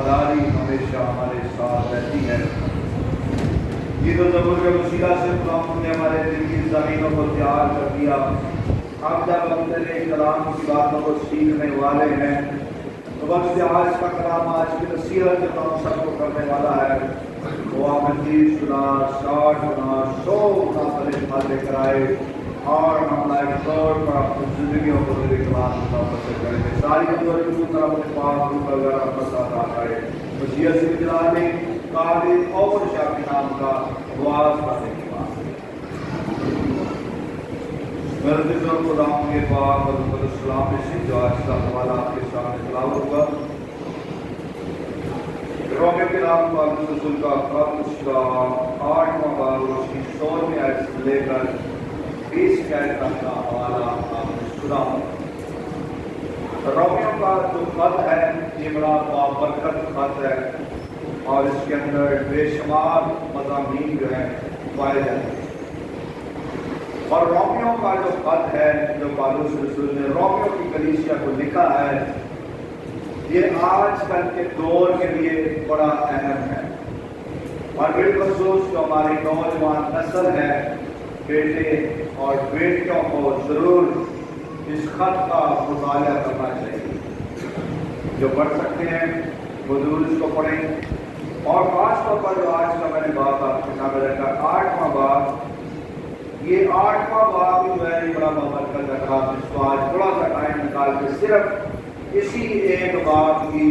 وفاداری ہمیشہ ہمارے ساتھ رہتی ہے۔ یہ تو ضرور کے وسیلہ سے خدا نے ہمارے دل کی زمینوں کو تیار کر دیا۔ اب جب ہم تیرے کلام کی باتوں کو سیکھنے والے ہیں تو وقت آج کا کلام، آج کی نصیحت جو ہم سب کو کرنے والا ہے وہ آپ 30 گنا 60 گنا 100 گنا بڑے پھل لے کر آئے اور ہم لائف طور پر اپنی زندگیوں کو تیرے کلام کی باتوں سے کریں گے۔ ساری عمر کی طرح اپنے پاک روح کا گھر اپنا ساتھ آ کرے مسیح سے جلانے قابل اور شاہ کے نام کا آواز کرنے کی بات میرے دل اور خدا کے پاک اور السلام سے جو آج کا حوالہ آپ کے سامنے تلاوت ہوگا۔ رومیو کے نام پاک رسول کا خط اس کا 8واں باب اس کی 16ویں آیت سے لے کر 20 آیت تک کا حوالہ آپ نے سنا ہوگا۔ رومیو کا جو خط ہے یہ بڑا بابرکت خط ہے اور اس کے اندر بے شمار مضامین جو ہیں پائے جاتے ہیں۔ اور رومیو کا جو خط ہے جو پالوس رسول نے رومیو کی کلیسیا کو لکھا ہے یہ آج کل کے دور کے لیے بڑا اہم ہے، اور بالخصوص جو ہماری نوجوان نسل ہے، بیٹے اور بیٹیوں کو ضرور اس خط کا مطالعہ کرنا چاہیے۔ جو پڑھ سکتے ہیں وہ ضرور اس کو پڑھیں، اور خاص طور پر جو آج کا میں نے بات آپ کے سامنے رکھا 8واں باب، یہ 8واں باب جو ہے یہ بڑا بابرکت ہے۔ آپ اس کو آج تھوڑا سا ٹائم نکال کے صرف اسی ایک باب کی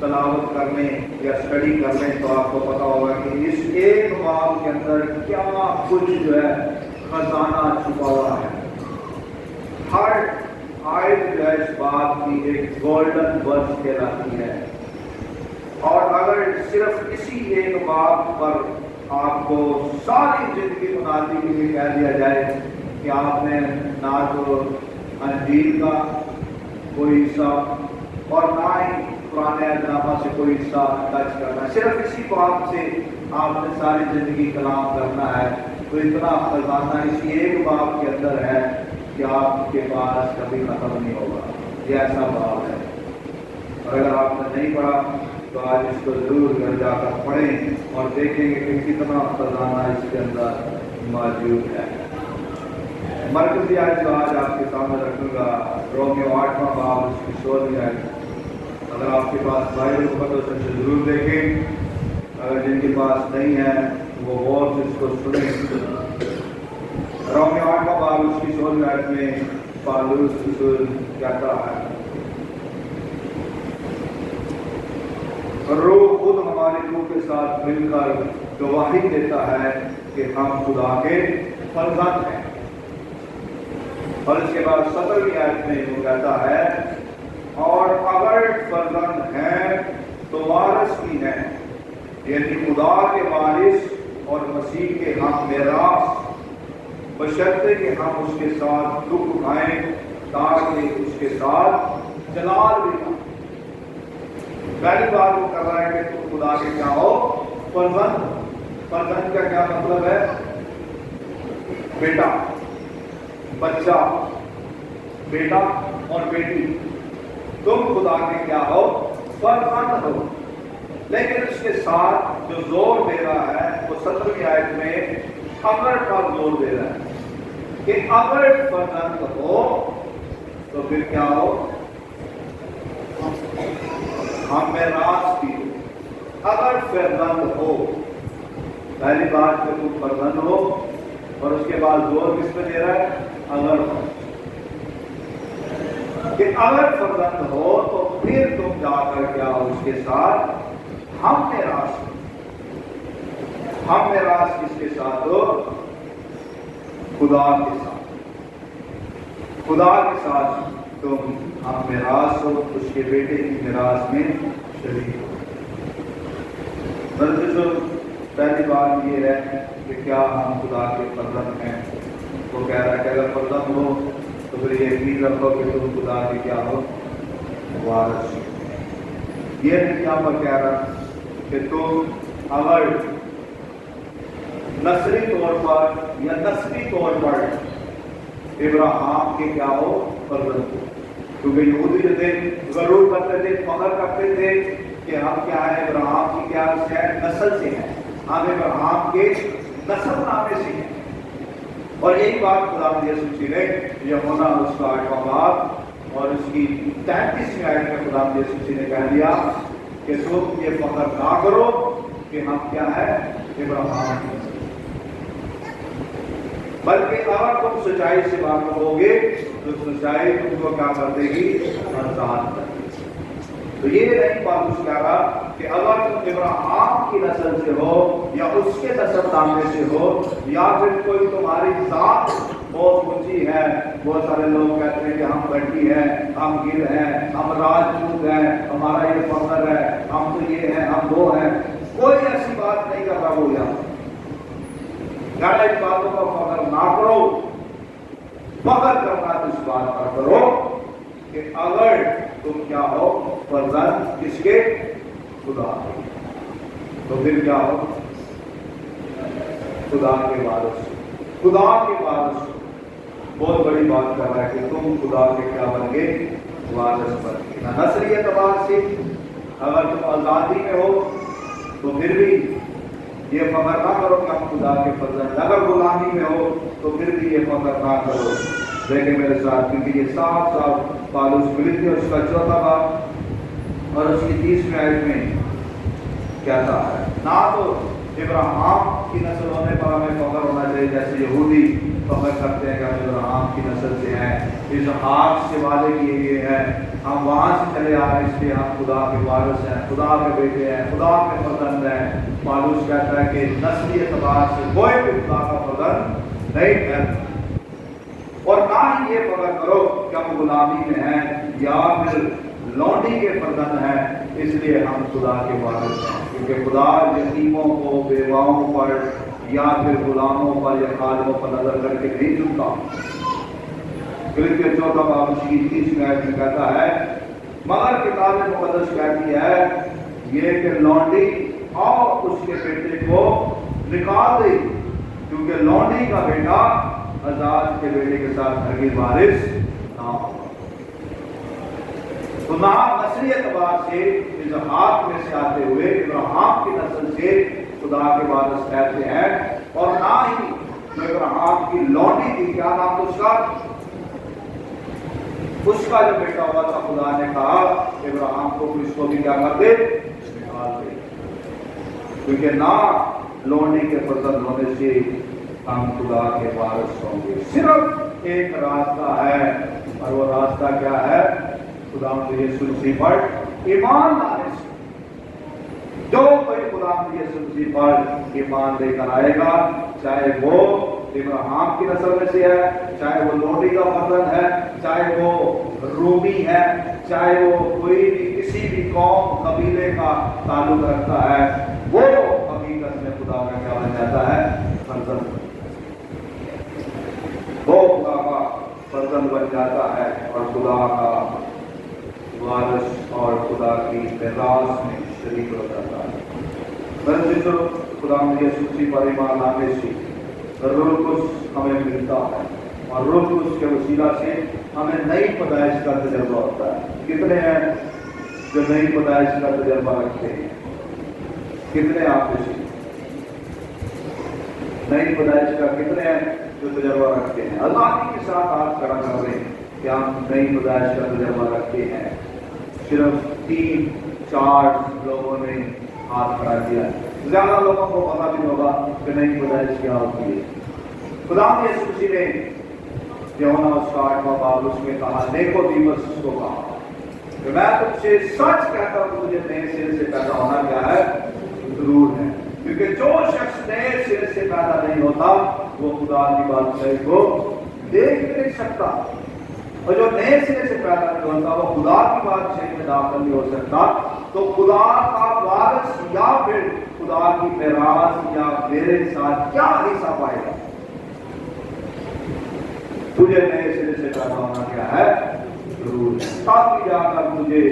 تلاوت کرنے یا اسٹڈی کرنے تو آپ کو پتا ہوگا کہ اس ایک باب کے اندر کیا کچھ جو ہے خزانہ چھپا ہوا ہے۔ ہر آیت جو ہے اس باب کی ایک گولڈن ورڈ کہلاتی ہے، اور اگر صرف اسی ایک باب پر آپ کو ساری زندگی بنانے کے لیے کہہ دیا جائے کہ آپ نے نہ تو انجیل کا کوئی حصہ اور نہ ہی پرانے اہدنامہ سے کوئی حصہ ٹچ کرنا ہے، صرف اسی بات سے آپ نے ساری زندگی کلام کرنا ہے، تو اتنا خزانہ اسی ایک باب کے اندر ہے کہ آپ کے پاس کبھی ختم نہیں ہوگا۔ یہ ایسا باب ہے، اور اگر آپ نے نہیں پڑھا تو آج اس کو ضرور گھر جا کر پڑھیں اور دیکھیں گے کہ کتنا خزانہ اس کے اندر موجود ہے۔ مرکزی آیت جو آج آپ کے سامنے رکھوں گا رومیو 8واں باب اس کی 16ویں آیت۔ اگر آپ کے پاس بائبل ہو تو اسے ضرور دیکھیں، اگر جن کے پاس نہیں ہے وہ غور سے اس کو سنیں۔ رومیو 8واں باب اس کی 16ویں آیت میں پالوس رسول کہتا ہے، روح خود ہماری روح کے ساتھ مل کر گواہی دیتا ہے کہ ہم خدا کے فرزند ہیں۔ اور اس کے بعد 17ویں آیت میں وہ کہتا ہے، اور اگر فرزند ہیں تو وارث بھی ہیں، یعنی خدا کے وارث اور مسیح کے ہم میراث، بشرطے کہ ہم اس کے ساتھ دکھ اٹھائیں تاکہ اس کے ساتھ جلال بھی پائیں۔ پہلی بات وہ کر رہا ہے کہ تم خدا کے کیا ہو؟ فرزند۔ فرزند کا کیا مطلب ہے؟ بیٹا، بچہ، بیٹا اور بیٹی، تم خدا کے کیا ہو؟ فرزند ہو۔ لیکن اس کے ساتھ جو زور دے رہا ہے وہ 17ویں آیت میں اگر پر زور دے رہا ہے کہ اگر فرزند ہو تو پھر کیا ہو؟ ہم میراث بھی ہو۔ اگر فرزند ہو، پہلی بات کہ تم فرزند ہو، اور اس کے بعد زور کس پہ دے رہا ہے؟ اگر ہو، کہ اگر فرزند ہو تو پھر تم جا کر کیا ہو اس کے ساتھ ہم میراث ہو۔ ہم میراث کس کے ساتھ ہو؟ خدا کے ساتھ۔ خدا کے ساتھ تم ہم میراث ہو، اس کے بیٹے کی میراث میں شریک ہو۔ پہلی بات یہ ہے کہ کیا ہم خدا کے فرزند ہیں؟ وہ کہہ رہا ہے کہ اگر فرزند ہو تو پھر یقین رکھو کہ تم خدا کے کیا ہو؟ وارث۔ یہ نہیں کیا پر کہہ رہا کہ تم اگر نسلی طور پر یا نسلی طور پر ابراہیم کے کیا ہو؟ فرزند ہو، کیونکہ یہودی جو تھے ضرور کرتے تھے، فخر کرتے تھے کہ ہم کیا ہے ابراہیم کی کیا نسل سے ہیں، ہم ابراہیم کے نسل نامے سے ہیں۔ اور یہی بات خدا یسوع مسیح نے یوحنا اس کا 8واں باب اور اس کی 33ویں آیت میں خدا یسوع مسیح نے کہہ دیا کہ تم یہ فخر نہ کرو کہ ہم کیا ہے ابراہیم کی نسل، بلکہ اگر تم سچائی سے واقف ہوگے تو سچائی تم کو کیا کر دے گی، آزاد کر دے گی۔ تو یہ نہیں پالوس کہہ رہا کہ اگر تم ابراہیم کی نسل سے ہو یا اس کے نسل نامے سے ہو یا پھر کوئی تمہاری ذات بہت اونچی ہے، بہت سارے لوگ کہتے ہیں کہ ہم بٹی ہیں، ہم گر ہیں، ہم راجپوت ہیں، ہمارا یہ فخر ہے، ہم تو یہ ہیں، ہم وہ ہیں، کوئی ایسی بات نہیں کر رہا وہ یہاں غلط باتوں کا فخر نہ کرو، فخر کرنا تو اس بات پر کرو کہ اگر تم کیا ہو فرزند کس کے، خدا کے، تو پھر کیا ہو خدا کے وارث، خدا کے وارث۔ بہت بڑی بات کر رہا ہے کہ تم خدا کے کیا بن گئے، وارث بن گئے۔ نسلی اعتبار سے اگر تم آزادی میں ہو تو پھر بھی یہ فخر نہ کرو کہ ہم خدا کے فرزند، اگر غلامی میں ہو تو پھر بھی یہ فخر نہ کرو۔ دیکھیں میرے ساتھ، کیونکہ یہ صاف صاف پالوس فلپی اس کا 4واں باب اور اس کی 30ویں آیت میں کہتا ہے، نہ تو ابراہیم کی نسل ہونے پر ہمیں فخر ہونا چاہیے جیسے یہودی فخر کرتے ہیں کہ ہم ابراہیم کی نسل سے ہیں، اسحاق سے وعدے کیے گئے ہیں، ہم وہاں سے چلے آ رہے ہیں، اس لیے ہم خدا کے وارث ہیں، خدا کے بیٹے ہیں، خدا کے فرزند ہیں۔ پالوس کہتا ہے کہ نسلی اعتبار سے کوئی بھی خدا کا فرزند نہیں ہے، اور نہ ہی یہ فخر کرو کہ ہم غلامی میں ہیں یا پھر لونڈی کے فرزند ہیں، اس لیے ہم خدا کے وارث ہیں، کیونکہ خدا یتیموں کو، بیواؤں پر یا پھر غلاموں پر یا خادموں پر نظر کر کے نہیں چنتا۔ فلپیوں 4واں باب اس کی 30ویں آیت میں کہتا ہے، مگر کتاب مقدس کہتی ہے یہ کہ لونڈی اور اس کے بیٹے کو نکال دے، کیونکہ لونڈی کا بیٹا آزاد کے بیٹے کے ساتھ ہرگز وارث نہ ہو۔ تو نہ نسلی اعتبار سے اسحاق میں سے آتے ہوئے ابراہیم کی نسل سے خدا کے وارث کہتے ہیں، اور نہ ہی جو ابراہیم کی لونڈی تھی، کیا نام تھا اس کا جو بیٹا ہوا تھا، خدا نے کہا ابراہیم کو اس کو بھی کیا کر دے، نکال دے، کیونکہ نہ لونڈی کے فرزند ہونے سے ہم خدا کے وارث ہوں گے۔ صرف ایک راستہ ہے، اور وہ راستہ کیا ہے، خدا یسوع مسیح پر ایمان لانے سے۔ جو کوئی خدا یسوع مسیح پر ایمان لے کر آئے گا، چاہے وہ ابراہیم کی نسل میں سے ہے، چاہے وہ لونڈی کا فرزند ہے، چاہے وہ رومی ہے، چاہے وہ کوئی بھی کسی بھی قوم قبیلے کا تعلق رکھتا ہے، وہ حقیقت میں خدا کا کیا بن جاتا ہے، فرزند، وہ خدا کا فرزند بن جاتا ہے اور خدا کا وارث اور خدا کی میراث میں شریک ہو جاتا ہے۔ خدا یسوع مسیح پر ایمان لانے سے روح القدس ہمیں ملتا ہے، اور روح القدس کے وسیلہ سے ہمیں نئی پیدائش کا تجربہ ہوتا ہے۔ کتنے ہیں جو نئی پیدائش کا تجربہ رکھتے ہیں؟ کتنے آپ میں سے نئی پیدائش کا کتنے ہیں جو تجربہ رکھتے ہیں؟ آزادی کے ساتھ ہاتھ کھڑا کر رہے ہیں کہ ہم نئی پیدائش کا تجربہ رکھتے ہیں۔ صرف 3-4 لوگوں نے ہاتھ کھڑا کیا، زیادہ لوگوں کو پتا بھی ہوگا کہ نئی پیدائش کیا ہوتی ہے۔ خدا یسوع مسیح نے یوحنا اس کا 8واں باب اس میں کہا، نیکودیمس کو کہا کہ میں تم سے سچ کہتا ہوں کہ مجھے نئے سرے سے پیدا ہونا کیا ہے، ضرور ہے، کیونکہ جو شخص نئے سرے سے پیدا نہیں ہوتا وہ خدا کی بادشاہی کو دیکھ نہیں سکتا، اور جو نئے سرے سے پیدا نہیں ہوتا وہ خدا کی بادشاہی میں داخل نہیں ہو سکتا۔ تو خدا کا وارث یا پھر خدا کی میراث یا میرے ساتھ کیا حصہ پائے گا؟ تجھے نئے سرے سے پیدا ہونا کیا ہے، ضرور ہے، تاکہ جا کر مجھے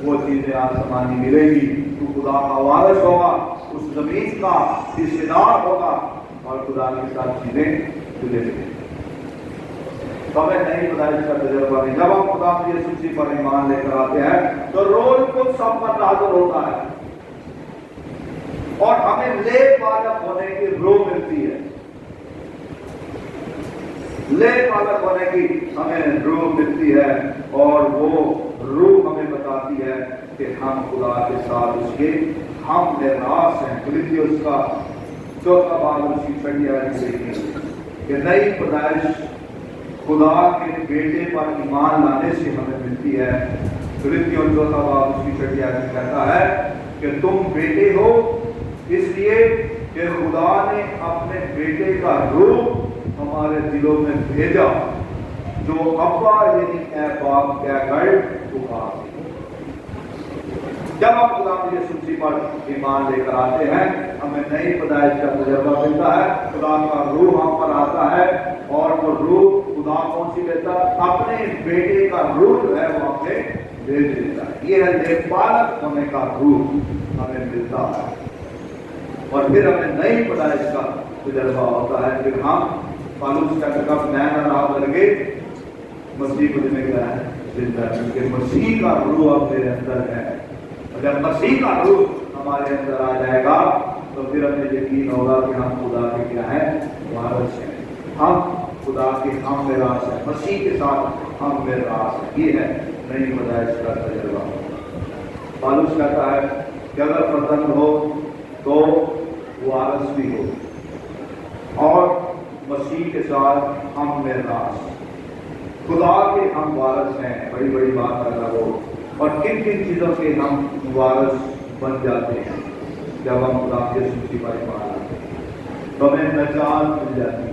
وہ چیزیں آسمانی ملے گی۔ تو خدا کا وارث ہوگا، اس زمین کا حصہ دار ہوگا، اور خدا کے ساتھ چیزیں تجھے ملیں گی۔ تو ہمیں نئی پیدائش کا تجربہ نہیں. جب ہم خدا کی یسوع مسیح پر ایمان لے کر آتے ہیں تو روح القدس ہم پر نازل ہوتا ہے اور ہمیں لے پالک ہونے کی روح ملتی ہے. لے پالک ہونے کی ہمیں روح ملتی ہے اور وہ روح ہمیں بتاتی ہے کہ ہم خدا کے ساتھ اس کے ہم میراث ہیں. فلپیوس کا 4 باب اس کی 6 آیت دیکھیں کہ نئی پیدائش خدا کے بیٹے پر ایمان لانے سے ہمیں ملتی ہے. فلپیوس 4 باب اس کی 6 آیت میں کہتا ہے کہ تم بیٹے ہو اس لیے کہ خدا نے اپنے بیٹے کا روح ہمارے دلوں میں بھیجا جو ابا یعنی اے باپ کہہ کر پکارتے. جب ہم خدا کی یسوع مسیح پر ایمان لے کر آتے ہیں ہمیں نئی پیدائش کا تجربہ ملتا ہے. خدا کا روح ہم پر آتا ہے اور وہ روح خدا کون سی دیتا ہے؟ اپنے بیٹے کا روح جو ہے وہ ہمیں بھیج دیتا ہے. یہ ہے لے پالک ہونے کا روح ہمیں ملتا ہے اور پھر ہمیں نئی پیدائش کا تجربہ ہوتا ہے. پھر ہم پالوس کا کب نیا راہ لگے مسیح کو دینے کا ہے زندہ کیونکہ مسیح کا روح اب میرے اندر ہے. جب مسیح کا روح ہمارے اندر آ جائے گا تو پھر ہمیں یقین ہوگا کہ ہم خدا کے کیا ہے وارث ہیں. ہم خدا کے ہم میراث ہیں. مسیح کے ساتھ ہم میراث ہیں. یہ ہے نئی پیدائش کا تجربہ. پالوس کہتا ہے کہ اگر فرزند ہو تو وارث بھی ہو اور مسیح کے ساتھ ہم میراث. خدا کے ہم وارث ہیں. بڑی بڑی بات کر رہا ہو اور کن کن چیزوں کے ہم وارث بن جاتے ہیں جب ہم خدا کے یسوع مسیح پر ایمان لاتے ہیں تو ہمیں نجات مل جاتی ہے.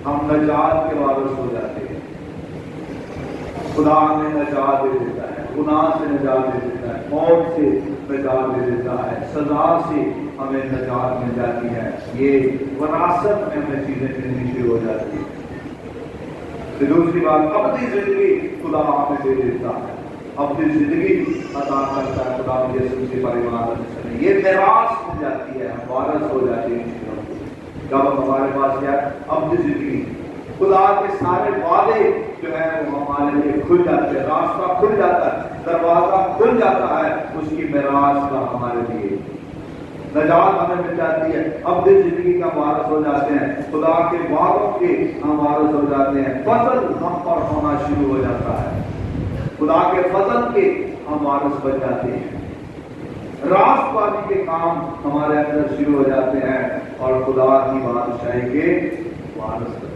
ہم نجات کے وارث ہو جاتے ہیں. خدا ہمیں نجات دے دیتا ہے. گناہ سے نجات دے دیتا ہے. موت سے نجات دے دیتا ہے. سزا سے ہمیں نجات مل جاتی ہے. یہ وراثت میں ہمیں چیزیں ملنی شروع ہو جاتی ہیں. دوسری بات اپنی زندگی خدا ہمیں دے دیتا ہے. اپنی زندگی عطا کرتا ہے خدا کی یسوع مسیح پر ایمان لانے سے. یہ میراث مل جاتی ہے. ہم وارث ہو جاتے ہیں چیزوں کی. جب ہمارے پاس کیا ہے اپنی زندگی خدا کے سارے وعدے جو ہے وہ ہمارے لیے کھل جاتے ہیں. راستہ کھل جاتا ہے. دروازہ کھل جاتا ہے اس کی میراث کا ہمارے لیے. نجات ہمیں مل جاتی ہے. اپنی زندگی کا وارث ہو جاتے ہیں. خدا کے وعدوں کے ہم وارث ہو جاتے ہیں. فضل ہم پر ہونا شروع ہو جاتا ہے. خدا کے فضل کے ہم وارث بن جاتے ہیں. راست بازی کے کام ہمارے اندر شروع ہو جاتے ہیں اور خدا کی بادشاہی کے وارث بن جاتے ہیں.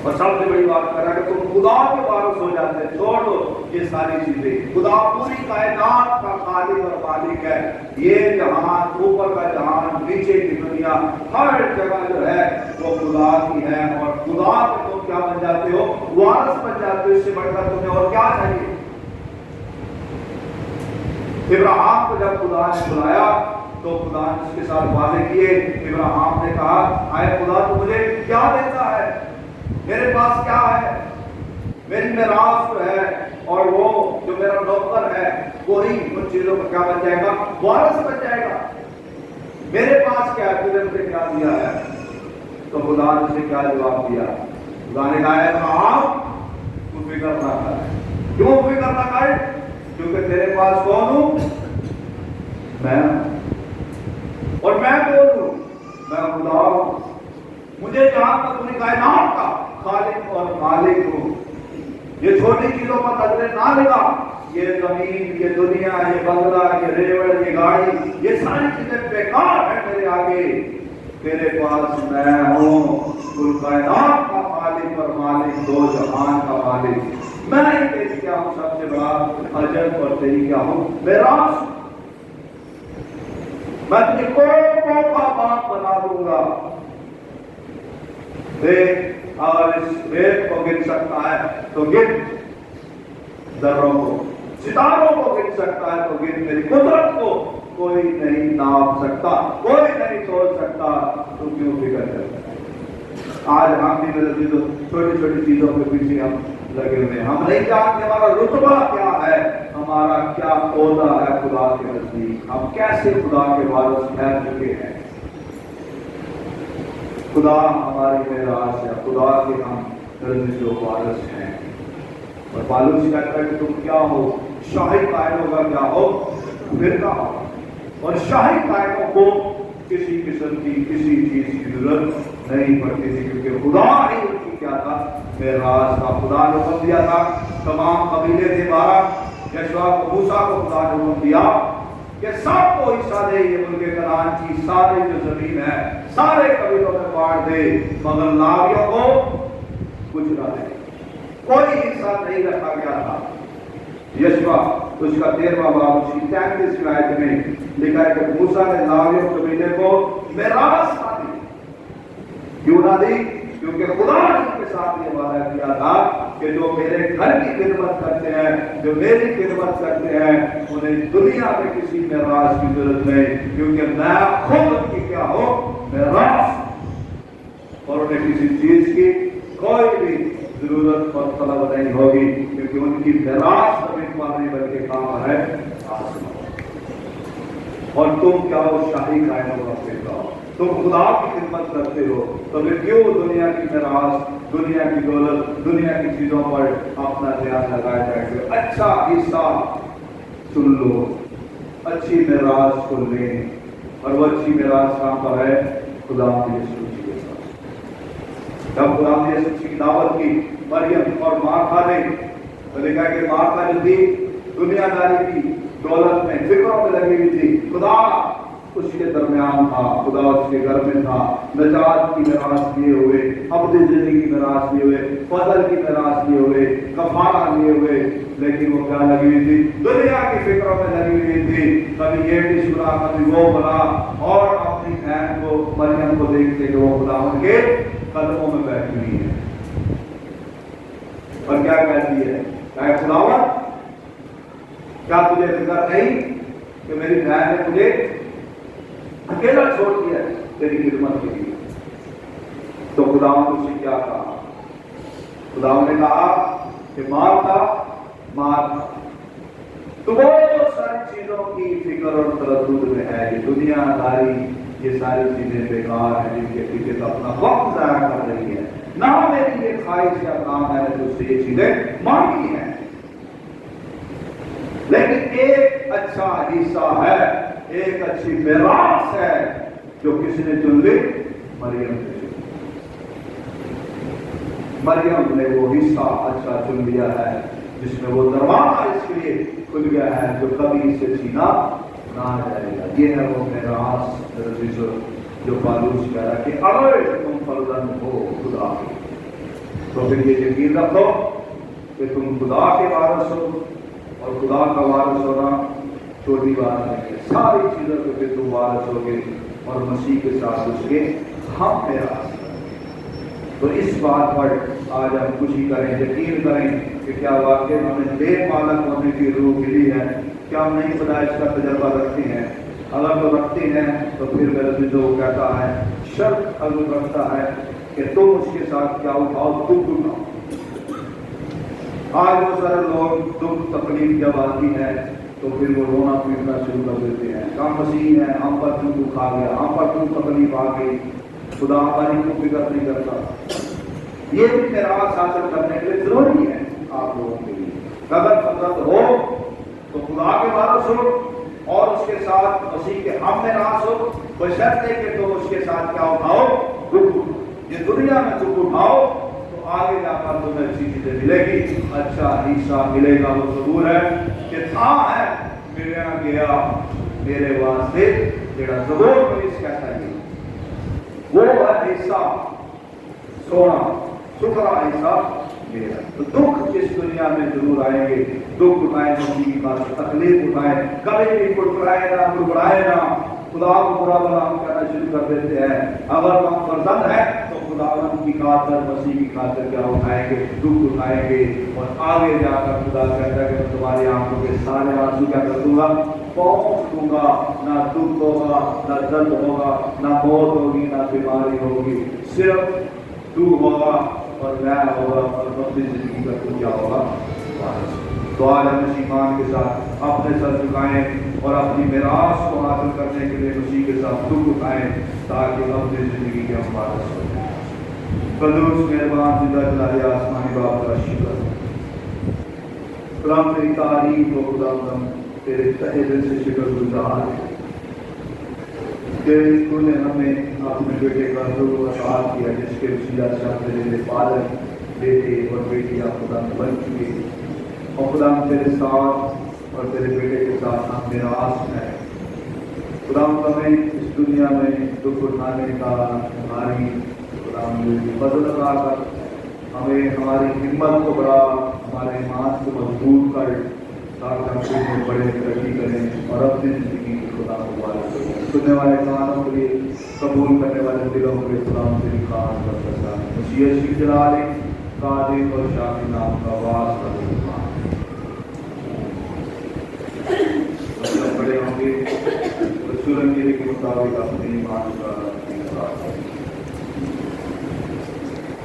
اور سب سے بڑی بات کر رہا ہے کہ تم خدا کے وارث ہو جاتے ہیں. چھوڑ دو یہ ساری چیزیں. خدا پوری کائنات کا خالق اور مالک ہے. یہ جہان اوپر کا جہان نیچے کی دنیا ہر جگہ جو ہے وہ خدا کی ہے اور خدا کے تم کیا بن جاتے ہو وارث بن جاتے ہو. اس سے بڑھ کر تمہیں اور کیا چاہیے. ابراہیم کو جب خدا نے بلایا تو خدا نے اس کے ساتھ وعدے کیے. ابراہیم نے کہا اے خدا تو مجھے کیا دیتا ہے. میرے پاس کیا ہے. میری میراث جو ہے اور وہ جو میرا نوکر ہے وہی ان چیزوں کا کیا بن جائے گا وارث بن جائے گا. میرے پاس کیا ہے تجھے مجھے کیا دیا ہے. تو خدا نے اسے کیا جواب دیا. خدا نے کہا ابراہیم تو فکر نہ کر. کیوں فکر نہ کر. کیونکہ تیرے پاس کون ہوں میں اور میں کون ہوں میں خدا ہوں. مجھے جہاں تک پوری کائنات کا خالق اور مالک ہوں. یہ چھوٹی چیزوں پر نظریں نہ لگا. یہ زمین یہ دنیا یہ بنگلہ یہ ریوڑ یہ گاڑی یہ ساری چیزیں بیکار ہیں میرے آگے. تیرے پاس میں ہوں کل کائنات کا خالق اور مالک دو جہان کا مالک. میں ہی تیری کیا ہوں سب سے بڑا اجر اور تیری کیا ہوں میراث. میں تجھے کوئی کا باپ بنا دوں گا. دیکھ اگر اس ریت کو گن سکتا ہے تو گن ذروں کو. ستاروں کو گن سکتا ہے تو گن. میری قدرت کو کوئی نہیں ناپ سکتا کوئی نہیں توڑ سکتا. تو کیوں فکر کرتا ہے. آج ہم بھی چھوٹی چھوٹی چیزوں کے پیچھے ہم لگے ہوئے. ہم نہیں جانتے ہمارا رتبہ کیا ہے ہمارا کیا عہدہ ہے خدا کے نزدیک. ہم کیسے خدا کے وارث ٹھہر چکے ہیں. خدا ہماری میراث ہے. خدا کے ہم جو وارث ہیں. اور پالوس کہتا ہے کہ تم کیا ہو؟ شاہی قائدوں کا کیا ہو؟ فرقہ ہو. اور شاہی قائدوں کو کسی قسم کی کسی چیز کی ضرورت نہیں پڑتی تھی، کیونکہ خدا ہی ان کی کیا تھا؟ میراث کا. خدا نے حکم دیا تھا تمام قبیلے تھے 12، یشوع کو موسیٰ کو خدا نے حکم دیا کہ سب کو حصہ دے یہ ملک کنعان کی ساری جو زمین ہے سارے قبیلوں میں بانٹ دے، مگر لاویوں کو کچھ نہ دے. کوئی حصہ نہیں رکھا گیا تھا. یشوع اس کا 13واں باب اس کی 33ویں آیت میں لکھا ہے کہ موسیٰ نے لاویوں قبیلے کو میراث نہ دی. کیوں نہ دی؟ کیونکہ خدا نے ان کے ساتھ یہ وعدہ کیا تھا کہ جو میرے گھر کی خدمت کرتے ہیں، جو میری خدمت کرتے ہیں، انہیں دنیا میں کسی میراث کی ضرورت نہیں، کیونکہ میں خود ان کی کیا ہوں؟ میراث. اور انہیں کسی چیز کی کوئی بھی ضرورت اور طلب نہیں ہوگی، کیونکہ ان کی میراث زمین پر نہیں بلکہ کام ہے آسمان. اور تم کیا ہو؟ شاہی قائدوں کا فرقہ ہو. تم خدا کی خدمت کرتے ہو تو پھر کیوں دنیا کی میراث، دنیا کی دولت، دنیا کی چیزوں پر اپنا دھیان لگایا جائے گا؟ اچھا حصہ چن لو، اچھی میراث کو لیں. اور وہ اچھی میراث کہاں پر ہے؟ خدا کی یسوع کے ساتھ. جب خدا نے یسوع کی دعوت کی مریم اور مارتھا نے، تو لکھا کہ مارتھا جو تھی دنیا داری کی دولت میں فکروں میں لگی ہوئی تھی، خدا اس کے درمیان تھا، خدا اس کے گھر میں تھا. نجات کی میراث لیے ہوئے، ابدی زندگی کی میراث لیے ہوئے، فضل کی میراث لیے ہوئے، کفارہ لیے ہوئے، لیکن وہ کیا لگی ہوئی تھی؟ دنیا کی فکروں میں لگی ہوئی تھی. کبھی یہ بھی سنا، کبھی وہ بنا، اور اپنی بہن کو مریم کو دیکھتے کہ وہ خداوند کے قدموں میں بیٹھی ہوئی ہے اور کیا کہتی ہے؟ اے خداوند، کیا تجھے فکر نہیں کہ میری بہن نے مجھے اکیلا چھوڑ دیا ہے تیری خدمت کے لیے؟ تو خداوند نے اسے کیا کہا؟ خداوند نے کہا کہ مارتھا، تو وہ ساری چیزوں کی فکر اور تردد میں ہے، یہ دنیا داری، یہ ساری چیزیں بیکار ہیں جن کے پیچھے تو اپنا وقت ضائع کر رہی ہے. نہ میری یہ خواہش یا کام ہے جو سے یہ چیزیں مانگی ہیں. لیکن ایک اچھا حصہ ہے، ایک اچھی میراث ہے جو کس نے چن لی؟ مریم نے چن لی. مریم نے وہ حصہ اچھا چن لیا ہے جس میں وہ دروازہ اس کے لیے کھل گیا ہے جو کبھی اسے چھینا نہ جائے گا. یہ ہے وہ میراث جو پالوس کہہ رہا کہ اگر تم فرزند ہو خدا کے تو پھر یہ یقین رکھو کہ تم خدا کے وارث ہو. اور خدا کا وارث ہونا چھوٹی بات نہیں ہے، ساری چیزوں کے پھر تم وارث ہوگے اور مسیح کے ساتھ اس کے ہم میراث کریں. تو اس بات پر آج ہم خوشی کریں، یقین کریں کہ کیا واقعی ہمیں بے مالک ہونے کی روح ملی ہے. کیا ہم نہیں خدا اس کا تجربہ رکھتے ہیں؟ اگر تو رکھتے ہیں تو پھر میرے جو کہتا ہے شرط اگر رکھتا ہے کہ تم اس کے ساتھ کیا اٹھاؤ؟ دکھ اٹھاؤ. آج وہ سارے لوگ دکھ تکلیف جب آتی ہے تو پھر وہ رونا پیٹنا شروع کر دیتے ہیں. کام مسیح ہے، ہم پر کیوں دکھ آ گیا، ہم پر کیوں تکلیف آ گئی، خدا ہماری کیوں فکر نہیں کرتا. یہ بھی میراث حاصل کرنے کے لیے ضروری ہے آپ لوگوں کے لیے. اگر فرزند ہو تو خدا کے وارث ہو اور اس کے ساتھ مسیح کے ہم میراث ہو. بشرطے کہ تم اس کے ساتھ کیا اٹھاؤ؟ دکھ. یہ دنیا میں دکھ اٹھاؤ تو آگے جا کر تمہیں اچھی چیزیں ملے گی، اچھا حصہ ملے گا. وہ ضرور ہے کہ تھا ہے میرے گیا میرے واسطے جڑا ضرور پولیس کہتا ہے وہ ہے حصہ سونا سکھرا حصہ میرا. تو دکھ اس دنیا میں ضرور آئیں گے، دکھ اٹھائے مسیح کی بات، تکلیف اٹھائے، کبھی بھی کڑکڑائے نہ گڑگڑائے نہ، خدا کو برا بلا ہم کہنا شروع کر دیتے ہیں. اگر ہم فرزند ہیں تو خداوند کی خاطر مسیح کی خاطر کیا اٹھائیں گے؟ دکھ اٹھائیں گے. اور آگے جا کر خدا کہتا ہے کہ میں تمہاری آنکھوں کے سارے آنسو کیا کر دوں گا؟ پہنچ دوں گا. نہ دکھ ہوگا، نہ درد ہوگا، نہ موت ہوگی، نہ بیماری ہوگی، صرف تو ہوگا اور میں ہوگا اور اپنی زندگی کا تو کیا ہوگا؟ تو آج ہم اس ایمان کے ساتھ اپنے سر جھکائیں اور اپنی میراث کو حاصل کرنے کے لیے مسیح کے ساتھ دکھ اٹھائیں تاکہ اپنی زندگی کے ہم وارث ہو جائیں. قدوس مہربان زندہ جلال آسمانی باپ کا شکر خداوند تیری تعریف ہو خداوند تیرے تہہ دل سے شکر گزار تیرے تو نے ہمیں اپنے بیٹے کا ضرور عطا کیا جس کے وسیلہ سے ہم تیرے پالک بیٹے اور بیٹیاں خداوند بن چکے اور خداوند تیرے ساتھ اور تیرے بیٹے کے ساتھ ہم میراث ہیں خداوند ہمیں اس دنیا میں دکھ اٹھانے کا ہماری فضل عطا کر ہمیں ہماری ہمت کو بڑھا ہمارے ایمان کو مضبوط کر تاکہ ہم سے بڑے ترقی کریں اور اپنی زندگی کی خدا مبارک کریں سننے والے کانوں کے لیے قبول کرنے والے دلوں کے خدا تیری خاص برکت مسیح کی جلال قادر اور شافی نام کا واسطہ بڑے ہوں گے رسول کے مطابق اپنے ایمان کا